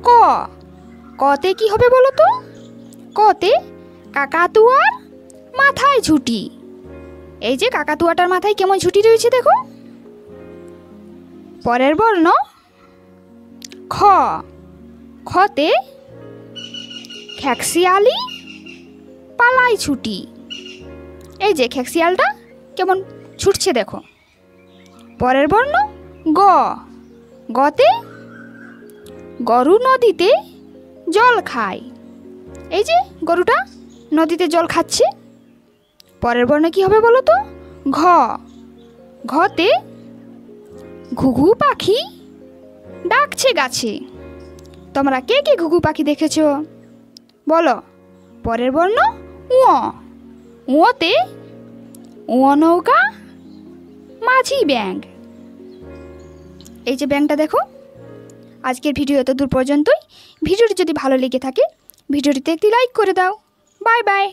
ক, কতে কি হবে বলো তো? কতে কাকাতুয়ার মাথায় ঝুঁটি। এই যে কাকাতুয়াটার মাথায় কেমন ঝুঁটি রয়েছে দেখো। পরের বর্ণ খ, খতে খেকশিয়ালি পালাই ছুটি। এই যে খেকশিয়ালটা কেমন ছুটছে দেখো। পরের বর্ণ গ, গতে গরু নদীতে জল খায়। এই যে গরুটা নদীতে জল খাচ্ছে। পরের বর্ণ কি হবে বলো তো? ঘ, ঘতে ঘুঘু পাখি ডাকছে গাছে। তোমরা কে কে ঘুঘু পাখি দেখেছো বলো? পরের বর্ণ উ, উতে উঁ নৌকা মাঝি ব্যাঙ। এই যে ব্যাঙটা দেখো। আজকের ভিডিও এত দূর পর্যন্তই। ভিডিওটি যদি ভালো লেগে থাকে ভিডিওটিতে একটি লাইক করে দাও। Bye bye.